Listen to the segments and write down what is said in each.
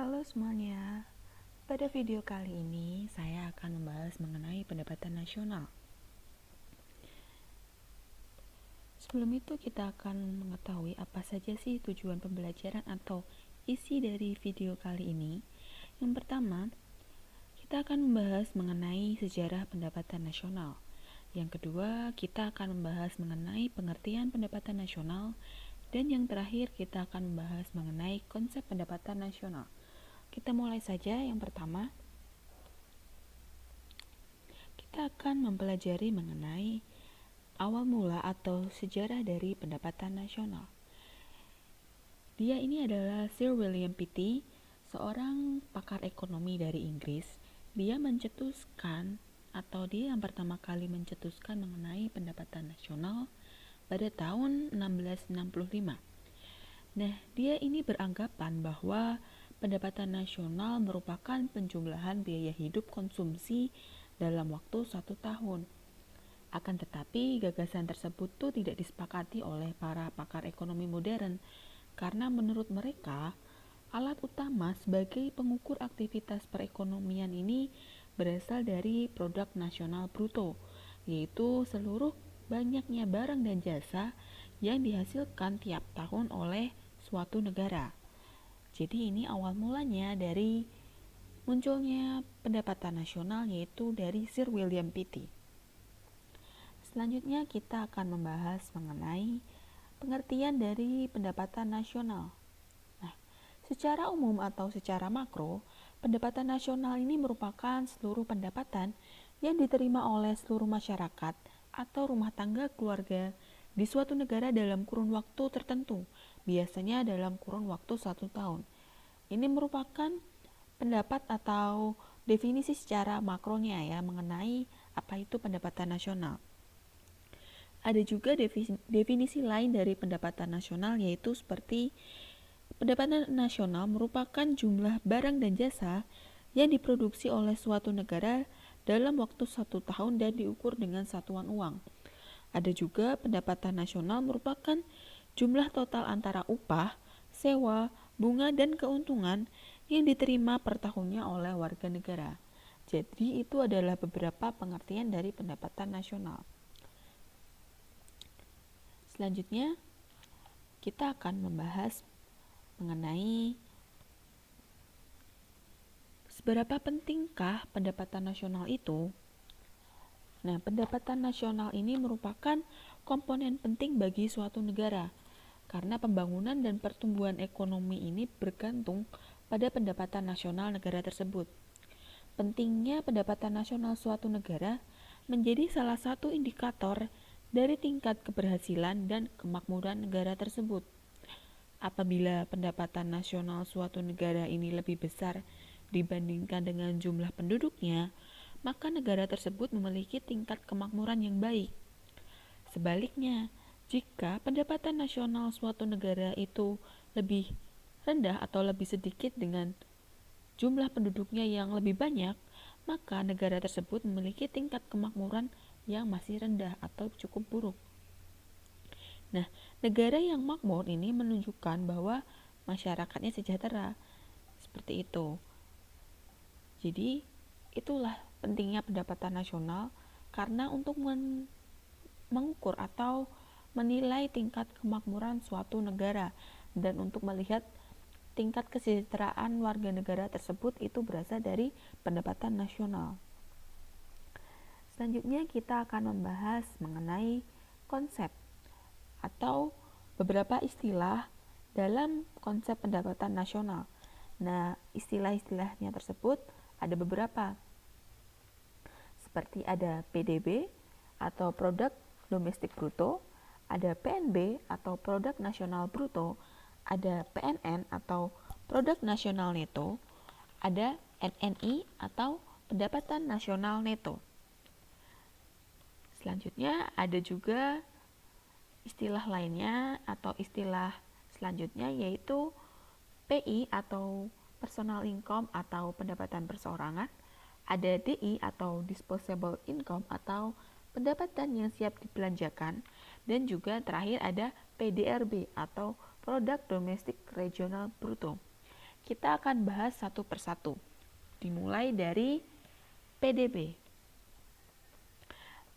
Halo semuanya, pada video kali ini saya akan membahas mengenai pendapatan nasional. Sebelum itu kita akan mengetahui apa saja sih tujuan pembelajaran atau isi dari video kali ini. Yang pertama, kita akan membahas mengenai sejarah pendapatan nasional. Yang kedua, kita akan membahas mengenai pengertian pendapatan nasional. Dan yang terakhir, kita akan membahas mengenai konsep pendapatan nasional. Kita mulai saja. Yang pertama, kita akan mempelajari mengenai awal mula atau sejarah dari pendapatan nasional. Dia ini adalah Sir William Pitty, seorang pakar ekonomi dari Inggris. Dia mencetuskan atau dia yang pertama kali mencetuskan mengenai pendapatan nasional pada tahun 1665. Nah, dia ini beranggapan bahwa pendapatan nasional merupakan penjumlahan biaya hidup konsumsi dalam waktu 1 tahun. Akan tetapi, gagasan tersebut tuh tidak disepakati oleh para pakar ekonomi modern, karena menurut mereka, alat utama sebagai pengukur aktivitas perekonomian ini berasal dari produk nasional bruto, yaitu seluruh banyaknya barang dan jasa yang dihasilkan tiap tahun oleh suatu negara. Jadi ini awal mulanya dari munculnya pendapatan nasional, yaitu dari Sir William Pitty. Selanjutnya kita akan membahas mengenai pengertian dari pendapatan nasional. Nah, secara umum atau secara makro, pendapatan nasional ini merupakan seluruh pendapatan yang diterima oleh seluruh masyarakat atau rumah tangga keluarga di suatu negara dalam kurun waktu tertentu, biasanya dalam kurun waktu 1 tahun. Ini merupakan pendapat atau definisi secara makronya ya mengenai apa itu pendapatan nasional. Ada juga definisi lain dari pendapatan nasional, yaitu seperti pendapatan nasional merupakan jumlah barang dan jasa yang diproduksi oleh suatu negara dalam waktu 1 tahun dan diukur dengan satuan uang. Ada juga pendapatan nasional merupakan jumlah total antara upah, sewa, bunga, dan keuntungan yang diterima per tahunnya oleh warga negara. Jadi itu adalah beberapa pengertian dari pendapatan nasional. Selanjutnya, kita akan membahas mengenai seberapa pentingkah pendapatan nasional itu. Nah, pendapatan nasional ini merupakan komponen penting bagi suatu negara, karena pembangunan dan pertumbuhan ekonomi ini bergantung pada pendapatan nasional negara tersebut. Pentingnya pendapatan nasional suatu negara menjadi salah satu indikator dari tingkat keberhasilan dan kemakmuran negara tersebut. Apabila pendapatan nasional suatu negara ini lebih besar dibandingkan dengan jumlah penduduknya, maka negara tersebut memiliki tingkat kemakmuran yang baik. Sebaliknya, jika pendapatan nasional suatu negara itu lebih rendah atau lebih sedikit dengan jumlah penduduknya yang lebih banyak, maka negara tersebut memiliki tingkat kemakmuran yang masih rendah atau cukup buruk. Nah, negara yang makmur ini menunjukkan bahwa masyarakatnya sejahtera. Seperti itu. Jadi, itulah pentingnya pendapatan nasional, karena untuk mengukur atau menilai tingkat kemakmuran suatu negara dan untuk melihat tingkat kesejahteraan warga negara tersebut itu berasal dari pendapatan nasional. Selanjutnya kita akan membahas mengenai konsep atau beberapa istilah dalam konsep pendapatan nasional. Nah, istilah-istilahnya tersebut ada beberapa. Seperti ada PDB atau produk domestik bruto, ada PNB atau produk nasional bruto, ada PNN atau produk nasional neto, ada NNI atau pendapatan nasional neto. Selanjutnya ada juga istilah lainnya atau istilah selanjutnya, yaitu PI atau personal income atau pendapatan perseorangan, ada DI atau disposable income atau pendapatan yang siap dibelanjakan, dan juga terakhir ada PDRB atau produk domestik regional bruto. Kita akan bahas satu persatu. Dimulai dari PDB.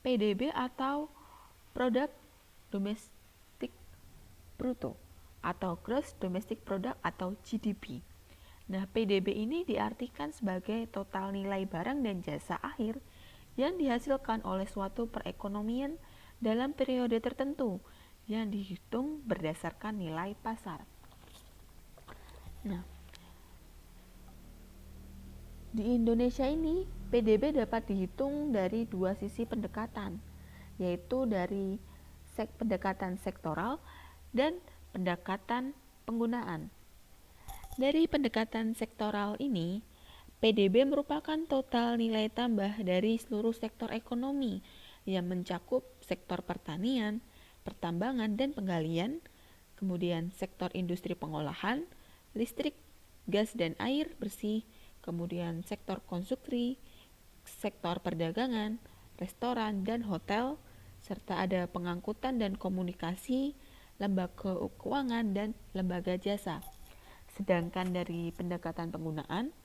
PDB atau Produk Domestik Bruto atau Gross Domestic Product atau GDP. Nah, PDB ini diartikan sebagai total nilai barang dan jasa akhir yang dihasilkan oleh suatu perekonomian dalam periode tertentu yang dihitung berdasarkan nilai pasar. Nah, di Indonesia ini PDB dapat dihitung dari dua sisi pendekatan, yaitu dari pendekatan sektoral dan pendekatan penggunaan. Dari pendekatan sektoral ini, PDB merupakan total nilai tambah dari seluruh sektor ekonomi yang mencakup sektor pertanian, pertambangan dan penggalian, kemudian sektor industri pengolahan, listrik, gas dan air bersih, kemudian sektor konstruksi, sektor perdagangan, restoran dan hotel, serta ada pengangkutan dan komunikasi, lembaga keuangan dan lembaga jasa. Sedangkan dari pendekatan penggunaan,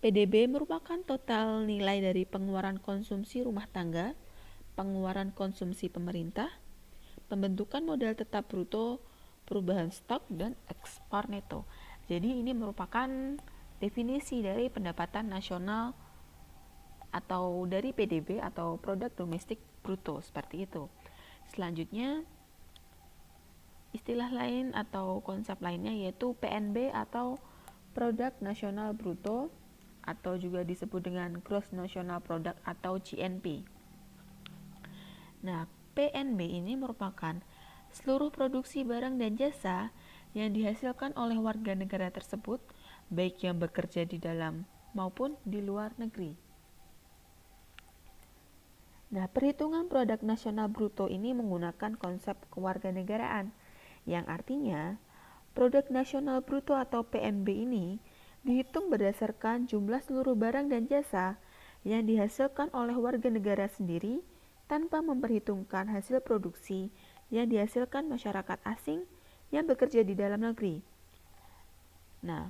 PDB merupakan total nilai dari pengeluaran konsumsi rumah tangga, pengeluaran konsumsi pemerintah, pembentukan modal tetap bruto, perubahan stok, dan ekspor neto. Jadi ini merupakan definisi dari pendapatan nasional atau dari PDB atau produk domestik bruto, seperti itu. Selanjutnya, istilah lain atau konsep lainnya yaitu PNB atau produk nasional bruto atau juga disebut dengan gross national product atau GNP. Nah, PNB ini merupakan seluruh produksi barang dan jasa yang dihasilkan oleh warga negara tersebut, baik yang bekerja di dalam maupun di luar negeri. Nah, perhitungan produk nasional bruto ini menggunakan konsep kewarganegaraan, yang artinya produk nasional bruto atau PNB ini dihitung berdasarkan jumlah seluruh barang dan jasa yang dihasilkan oleh warga negara sendiri tanpa memperhitungkan hasil produksi yang dihasilkan masyarakat asing yang bekerja di dalam negeri. Nah,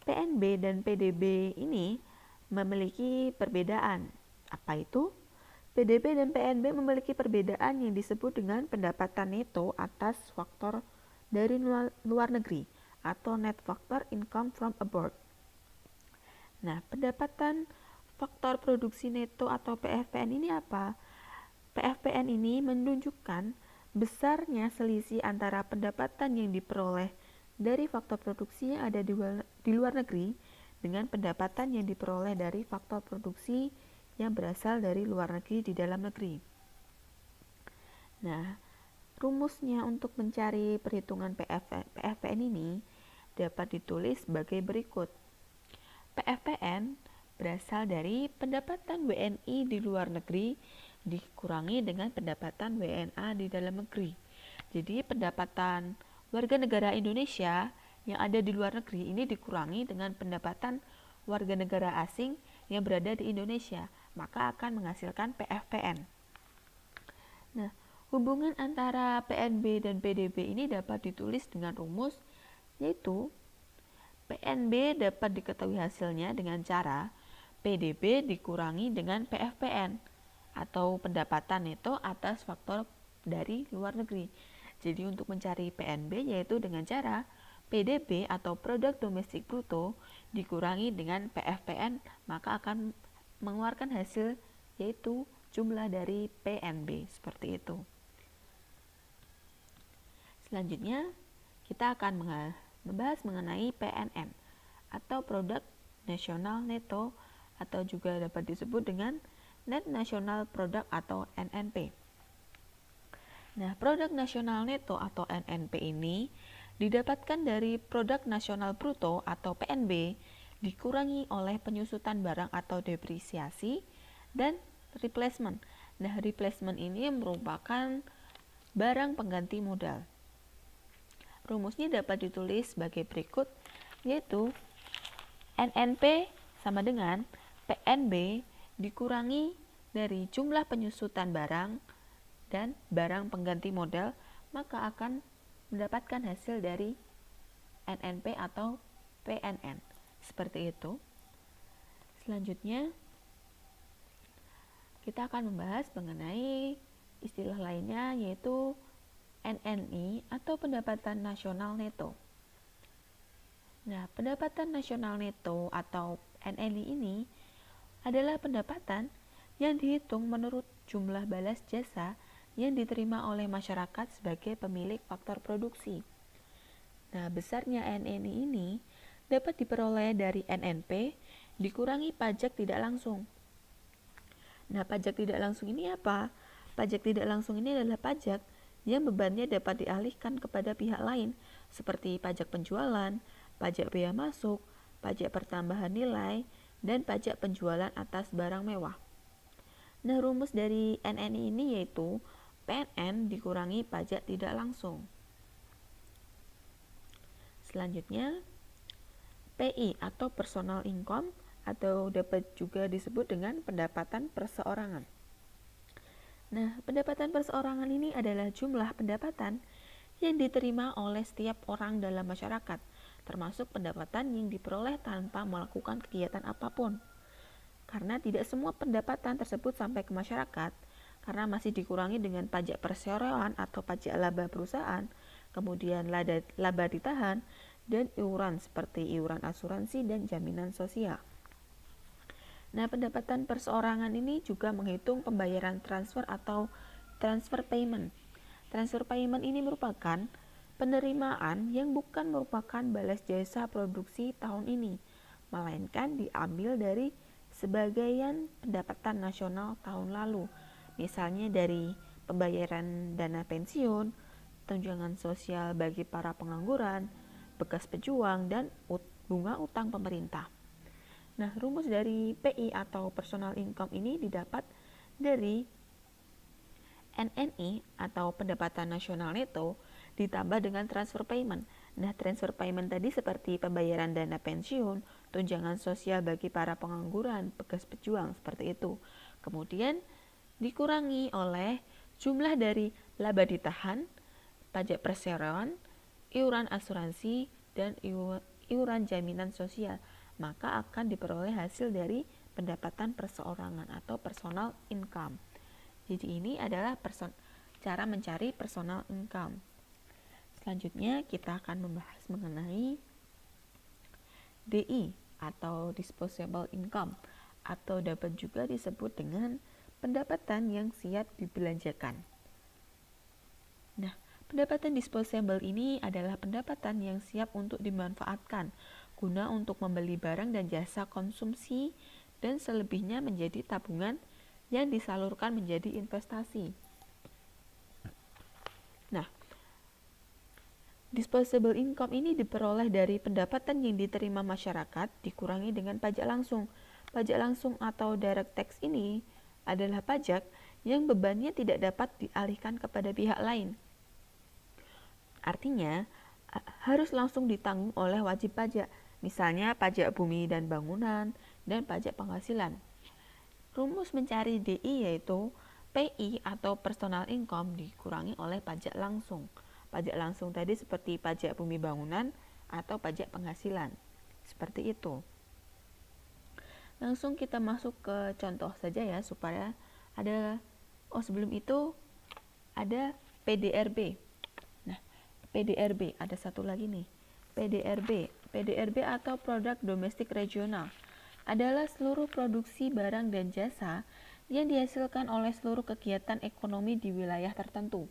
PNB dan PDB ini memiliki perbedaan. Apa itu? PDB dan PNB memiliki perbedaan yang disebut dengan pendapatan neto atas faktor dari luar negeri atau net factor income from abroad. Nah, pendapatan faktor produksi neto atau PFPN ini apa? PFPN ini menunjukkan besarnya selisih antara pendapatan yang diperoleh dari faktor produksi yang ada di luar negeri dengan pendapatan yang diperoleh dari faktor produksi yang berasal dari luar negeri di dalam negeri. Nah, rumusnya untuk mencari perhitungan PFPN ini dapat ditulis sebagai berikut. PFPN berasal dari pendapatan WNI di luar negeri dikurangi dengan pendapatan WNA di dalam negeri. Jadi pendapatan warga negara Indonesia yang ada di luar negeri ini dikurangi dengan pendapatan warga negara asing yang berada di Indonesia, maka akan menghasilkan PFPN. Nah, hubungan antara PNB dan PDB ini dapat ditulis dengan rumus, yaitu PNB dapat diketahui hasilnya dengan cara PDB dikurangi dengan PFPN atau pendapatan neto atas faktor dari luar negeri. Jadi untuk mencari PNB yaitu dengan cara PDB atau produk domestik bruto dikurangi dengan PFPN, maka akan mengeluarkan hasil yaitu jumlah dari PNB, seperti itu. Selanjutnya kita akan membahas mengenai PNN atau produk nasional neto atau juga dapat disebut dengan net national product atau NNP. Nah, produk nasional neto atau NNP ini didapatkan dari produk nasional bruto atau PNB dikurangi oleh penyusutan barang atau depresiasi dan replacement. Nah, replacement ini merupakan barang pengganti modal. Rumusnya dapat ditulis sebagai berikut, yaitu NNP sama dengan PNB dikurangi dari jumlah penyusutan barang dan barang pengganti modal, maka akan mendapatkan hasil dari NNP atau PNN. Seperti itu. Selanjutnya, kita akan membahas mengenai istilah lainnya yaitu NNI atau pendapatan nasional neto. Nah, pendapatan nasional neto atau NNI ini adalah pendapatan yang dihitung menurut jumlah balas jasa yang diterima oleh masyarakat sebagai pemilik faktor produksi. Nah, besarnya NNI ini dapat diperoleh dari NNP dikurangi pajak tidak langsung. Nah, pajak tidak langsung ini apa? Pajak tidak langsung ini adalah pajak yang bebannya dapat dialihkan kepada pihak lain, seperti pajak penjualan, pajak bea masuk, pajak pertambahan nilai, dan pajak penjualan atas barang mewah. Nah, rumus dari NNI ini yaitu PNN dikurangi pajak tidak langsung. Selanjutnya, PI atau personal income atau dapat juga disebut dengan pendapatan perseorangan. Nah, pendapatan perseorangan ini adalah jumlah pendapatan yang diterima oleh setiap orang dalam masyarakat, termasuk pendapatan yang diperoleh tanpa melakukan kegiatan apapun. Karena tidak semua pendapatan tersebut sampai ke masyarakat, karena masih dikurangi dengan pajak perseroan atau pajak laba perusahaan, kemudian laba ditahan, dan iuran seperti iuran asuransi dan jaminan sosial. Nah, pendapatan perseorangan ini juga menghitung pembayaran transfer atau transfer payment. Transfer payment ini merupakan penerimaan yang bukan merupakan balas jasa produksi tahun ini, melainkan diambil dari sebagian pendapatan nasional tahun lalu, misalnya dari pembayaran dana pensiun, tunjangan sosial bagi para pengangguran, bekas pejuang, dan bunga utang pemerintah. Nah, rumus dari PI atau personal income ini didapat dari NNI atau pendapatan nasional neto ditambah dengan transfer payment. Nah, transfer payment tadi seperti pembayaran dana pensiun, tunjangan sosial bagi para pengangguran, bekas pejuang, seperti itu. Kemudian dikurangi oleh jumlah dari laba ditahan, pajak perseroan, iuran asuransi, dan iuran jaminan sosial. Maka akan diperoleh hasil dari pendapatan perseorangan atau personal income. Jadi ini adalah cara mencari personal income. Selanjutnya kita akan membahas mengenai DI atau disposable income atau dapat juga disebut dengan pendapatan yang siap dibelanjakan. Nah, pendapatan disposable ini adalah pendapatan yang siap untuk dimanfaatkan guna untuk membeli barang dan jasa konsumsi dan selebihnya menjadi tabungan yang disalurkan menjadi investasi. Nah, disposable income ini diperoleh dari pendapatan yang diterima masyarakat dikurangi dengan pajak langsung. Pajak langsung atau direct tax ini adalah pajak yang bebannya tidak dapat dialihkan kepada pihak lain. Artinya, harus langsung ditanggung oleh wajib pajak. Misalnya pajak bumi dan bangunan, dan pajak penghasilan. Rumus mencari DI yaitu PI atau personal income dikurangi oleh pajak langsung. Pajak langsung tadi seperti pajak bumi bangunan atau pajak penghasilan. Seperti itu. Langsung kita masuk ke contoh saja ya supaya ada sebelum itu ada PDRB. Nah, PDRB ada satu lagi nih. PDRB atau Produk Domestik Regional adalah seluruh produksi barang dan jasa yang dihasilkan oleh seluruh kegiatan ekonomi di wilayah tertentu.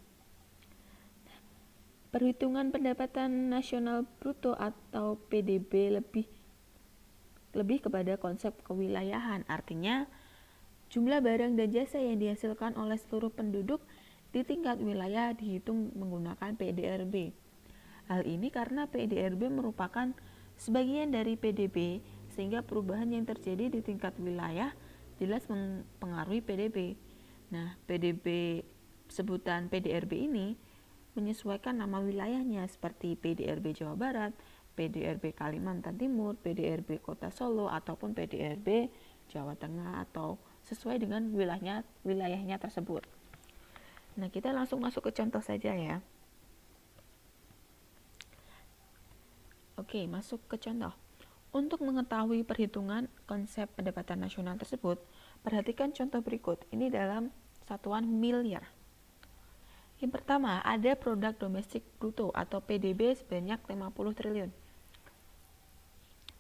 Perhitungan pendapatan nasional bruto atau PDB lebih kepada konsep kewilayahan, artinya jumlah barang dan jasa yang dihasilkan oleh seluruh penduduk di tingkat wilayah dihitung menggunakan PDRB. Hal ini karena PDRB merupakan sebagian dari PDB, sehingga perubahan yang terjadi di tingkat wilayah jelas mempengaruhi PDB. Nah, PDB sebutan PDRB ini menyesuaikan nama wilayahnya seperti PDRB Jawa Barat, PDRB Kalimantan Timur, PDRB Kota Solo, ataupun PDRB Jawa Tengah atau sesuai dengan wilayahnya tersebut. Nah, kita langsung masuk ke contoh saja ya. Oke, masuk ke contoh. Untuk mengetahui perhitungan konsep pendapatan nasional tersebut, perhatikan contoh berikut. Ini dalam satuan miliar. Yang pertama, ada produk domestik bruto atau PDB sebanyak 50 triliun.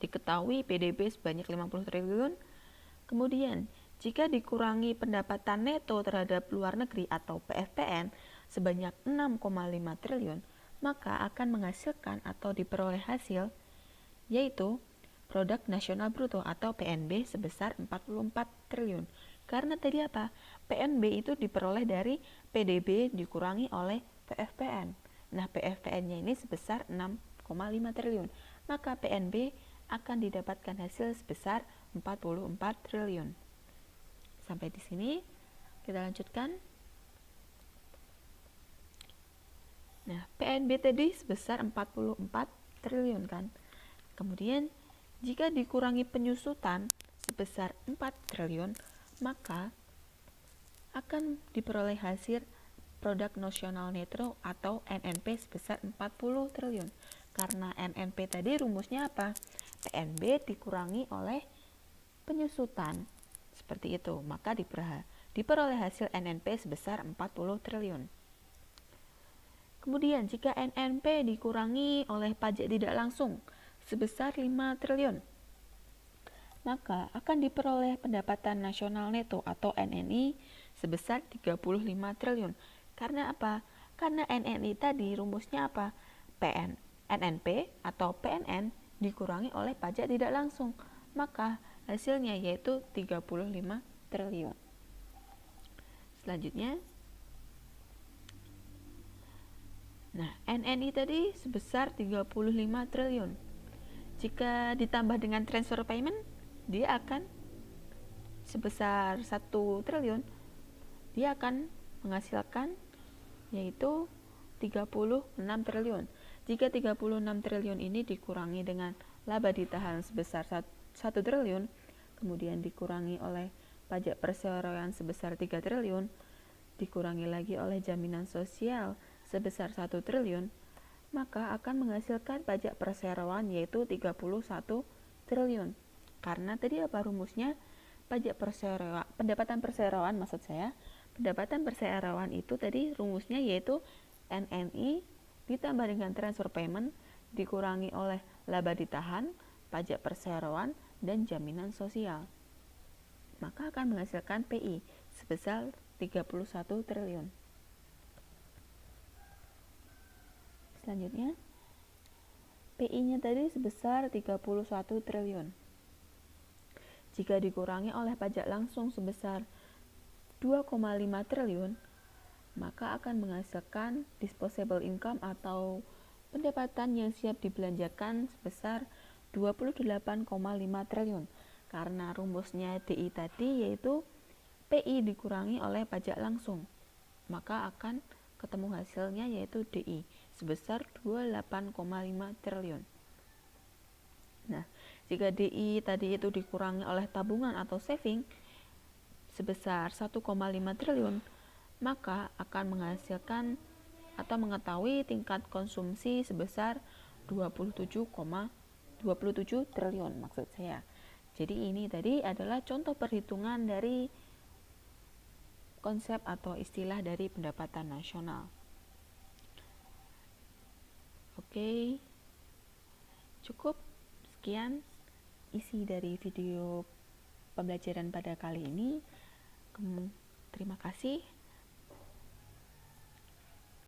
Diketahui PDB sebanyak 50 triliun. Kemudian, jika dikurangi pendapatan neto terhadap luar negeri atau PFPN sebanyak 6,5 triliun, maka akan menghasilkan atau diperoleh hasil yaitu produk nasional bruto atau PNB sebesar 44 triliun. Karena tadi apa? PNB itu diperoleh dari PDB dikurangi oleh PFPN. Nah, PFPN-nya ini sebesar 6,5 triliun. Maka PNB akan didapatkan hasil sebesar 44 triliun. Sampai di sini kita lanjutkan. Nah, PNB tadi sebesar 44 triliun kan. Kemudian jika dikurangi penyusutan sebesar 4 triliun, maka akan diperoleh hasil produk nasional neto atau NNP sebesar 40 triliun. Karena NNP tadi rumusnya apa? PNB dikurangi oleh penyusutan. Seperti itu, maka diperoleh hasil NNP sebesar 40 triliun. Kemudian jika NNP dikurangi oleh pajak tidak langsung sebesar 5 triliun, maka akan diperoleh pendapatan nasional neto atau NNI sebesar 35 triliun. Karena apa? Karena NNI tadi rumusnya apa? NNP atau PNN dikurangi oleh pajak tidak langsung, maka hasilnya yaitu 35 triliun. Selanjutnya, nah, NNI tadi sebesar 35 triliun. Jika ditambah dengan transfer payment, dia akan sebesar 1 triliun. Dia akan menghasilkan yaitu 36 triliun. Jika 36 triliun ini dikurangi dengan laba ditahan sebesar 1 triliun, kemudian dikurangi oleh pajak perseroan sebesar 3 triliun, dikurangi lagi oleh jaminan sosial sebesar 1 triliun, maka akan menghasilkan pajak perseroan yaitu 31 triliun. Karena tadi apa rumusnya? Pajak perseroan, pendapatan perseroan maksud saya. Pendapatan perseroan itu tadi rumusnya yaitu NNI ditambah dengan transfer payment dikurangi oleh laba ditahan, pajak perseroan, dan jaminan sosial. Maka akan menghasilkan PI sebesar 31 triliun. Selanjutnya, PI-nya tadi sebesar 31 triliun. Jika dikurangi oleh pajak langsung sebesar 2,5 triliun, maka akan menghasilkan disposable income atau pendapatan yang siap dibelanjakan sebesar 28,5 triliun. Karena rumusnya DI tadi yaitu PI dikurangi oleh pajak langsung, maka akan ketemu hasilnya yaitu DI sebesar 28,5 triliun. Nah, jika DI tadi itu dikurangi oleh tabungan atau saving sebesar 1,5 triliun, maka akan menghasilkan atau mengetahui tingkat konsumsi sebesar 27,27 triliun maksud saya. Jadi ini tadi adalah contoh perhitungan dari konsep atau istilah dari pendapatan nasional. Oke, cukup sekian isi dari video pembelajaran pada kali ini. Terima kasih.